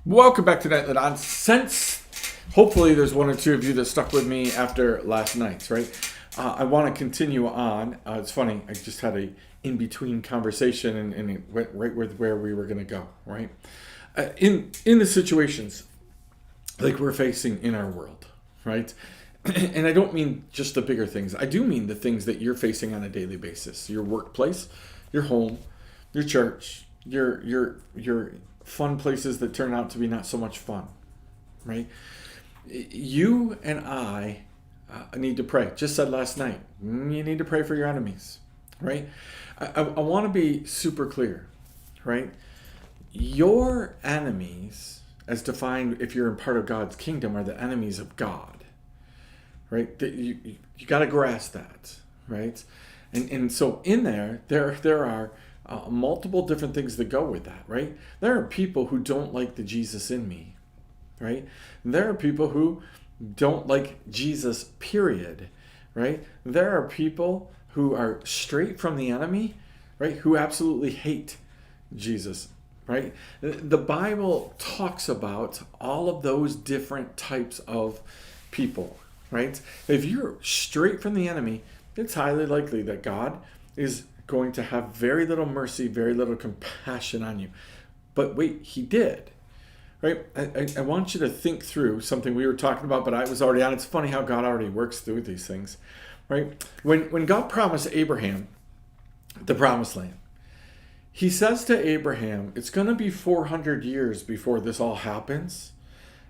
Welcome back to Nightly Nonsense. Hopefully there's one or two of you that stuck with me after last night's, right? I want to continue on. It's funny, I just had a in-between conversation and it went right with where we were going to go, right? In the situations like we're facing in our world, right? And I don't mean just the bigger things. I do mean the things that you're facing on a daily basis. Your workplace, your home, your church, your fun places that turn out to be not so much fun, right? You and I need to pray. Just said last night, you need to pray for your enemies, right? I want to be super clear, right? Your enemies, as defined if you're in part of God's kingdom, are the enemies of God, right? You got to grasp that, right? And so in there are multiple different things that go with that, right? There are people who don't like the Jesus in me, right? There are people who don't like Jesus, period, right? There are people who are straight from the enemy, right? Who absolutely hate Jesus, right? The Bible talks about all of those different types of people, right? If you're straight from the enemy, it's highly likely that God is going to have very little mercy, very little compassion on you. But wait, he did, right? I want you to think through something we were talking about, but I was already on. It's funny how God already works through these things, right? When God promised Abraham the promised land, he says to Abraham, it's going to be 400 years before this all happens,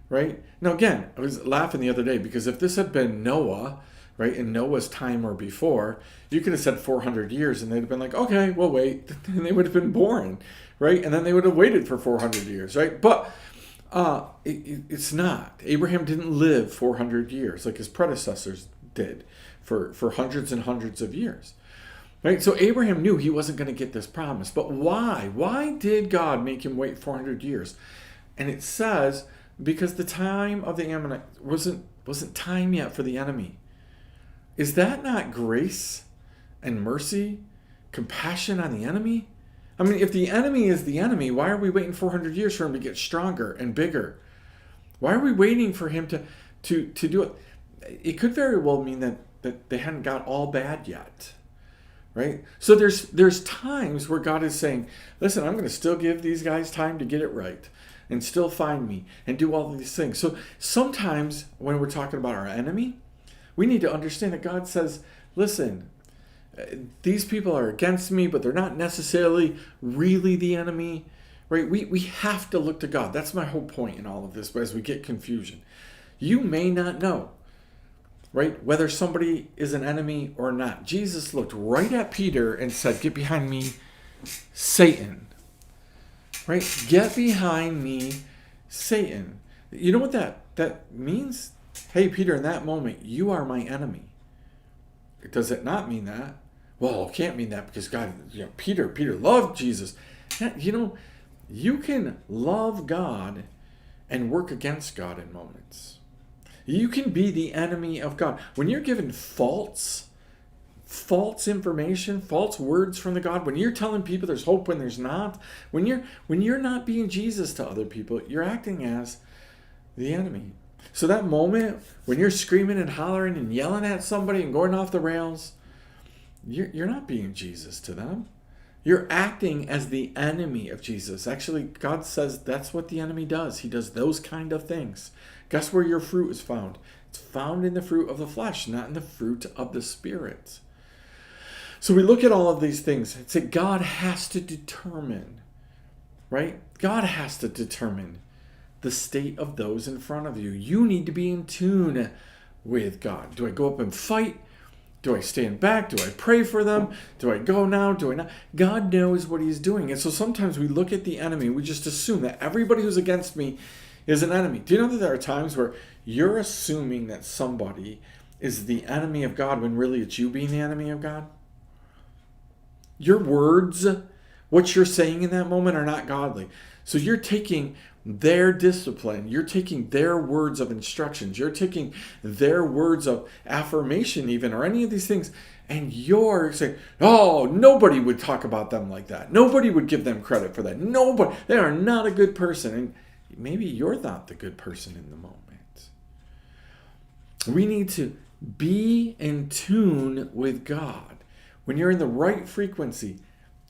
right? Now, again, I was laughing the other day because if this had been Noah, right, in Noah's time or before, you could have said 400 years and they'd have been like, okay, we'll wait. And they would have been born, right? And then they would have waited for 400 years, right? But it's not. Abraham didn't live 400 years like his predecessors did for hundreds and hundreds of years, right? So Abraham knew he wasn't going to get this promise. But why? Why did God make him wait 400 years? And it says, because the time of the Ammonites wasn't time yet for the enemy. Is that not grace and mercy, compassion on the enemy? I mean, if the enemy is the enemy, why are we waiting 400 years for him to get stronger and bigger? Why are we waiting for him to do it? It could very well mean that they hadn't got all bad yet, right? So there's times where God is saying, listen, I'm going to still give these guys time to get it right and still find me and do all of these things. So sometimes when we're talking about our enemy, we need to understand that God says, listen, these people are against me, but they're not necessarily really the enemy, right? We have to look to God. That's my whole point in all of this, but as we get confusion. You may not know, right, whether somebody is an enemy or not. Jesus looked right at Peter and said, get behind me, Satan, right? Get behind me, Satan. You know what that means? Hey, Peter, in that moment, you are my enemy. Does it not mean that? Well, it can't mean that because God, Peter loved Jesus. You can love God and work against God in moments. You can be the enemy of God. When you're given false information, false words from the God, when you're telling people there's hope when there's not, when you're not being Jesus to other people, you're acting as the enemy. So that moment when you're screaming and hollering and yelling at somebody and going off the rails, you're not being Jesus to them. You're acting as the enemy of Jesus. Actually, God says that's what the enemy does. He does those kind of things. Guess where your fruit is found? It's found in the fruit of the flesh, not in the fruit of the Spirit. So we look at all of these things and say God has to determine, right? God has to determine the state of those in front of you. You need to be in tune with God. Do I go up and fight? Do I stand back? Do I pray for them? Do I go now? Do I not? God knows what he's doing. And so sometimes we look at the enemy, we just assume that everybody who's against me is an enemy. Do you know that there are times where you're assuming that somebody is the enemy of God when really it's you being the enemy of God? Your words, what you're saying in that moment are not godly. So you're taking their discipline, you're taking their words of instructions, you're taking their words of affirmation even, or any of these things, and you're saying, oh, nobody would talk about them like that. Nobody would give them credit for that. Nobody, they are not a good person. And maybe you're not the good person in the moment. We need to be in tune with God. When you're in the right frequency,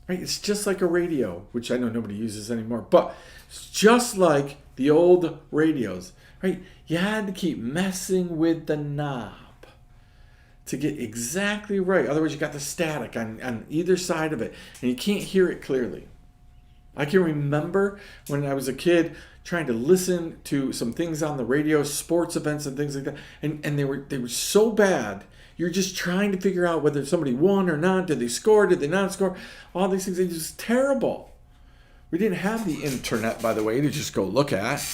right? It's just like a radio, which I know nobody uses anymore, but it's just like the old radios, right? You had to keep messing with the knob to get exactly right. Otherwise, you got the static on either side of it, and you can't hear it clearly. I can remember when I was a kid trying to listen to some things on the radio, sports events and things like that, and they were so bad. You're just trying to figure out whether somebody won or not. Did they score? Did they not score? All these things. It's just terrible. We didn't have the internet, by the way, to just go look at,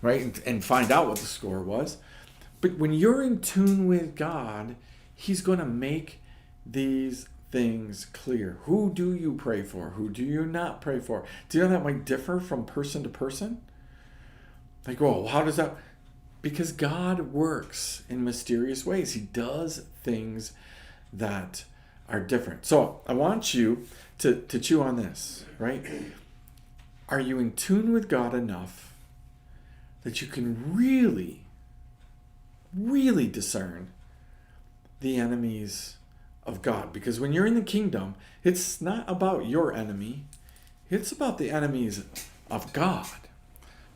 right, and find out what the score was. But when you're in tune with God, He's going to make these things clear. Who do you pray for? Who do you not pray for? Do you know that might differ from person to person? Like, well, how does that? Because God works in mysterious ways. He does things that are different. So I want you to chew on this, right? Are you in tune with God enough that you can really, really discern the enemies of God? Because when you're in the kingdom, it's not about your enemy. It's about the enemies of God.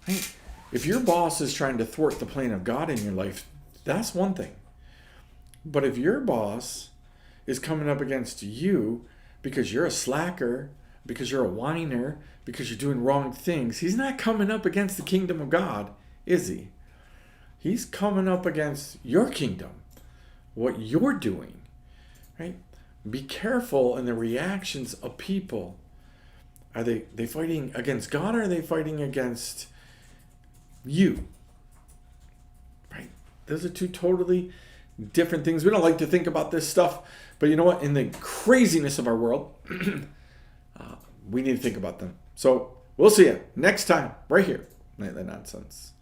Right? If your boss is trying to thwart the plan of God in your life, that's one thing. But if your boss is coming up against you because you're a slacker, because you're a whiner, because you're doing wrong things, he's not coming up against the kingdom of God, is he? He's coming up against your kingdom, what you're doing, right? Be careful in the reactions of people. Are they fighting against God, or are they fighting against you? Right? Those are two totally different things. We don't like to think about this stuff, but you know what? In the craziness of our world, we need to think about them. So we'll see you next time right here. Nightly Nonsense.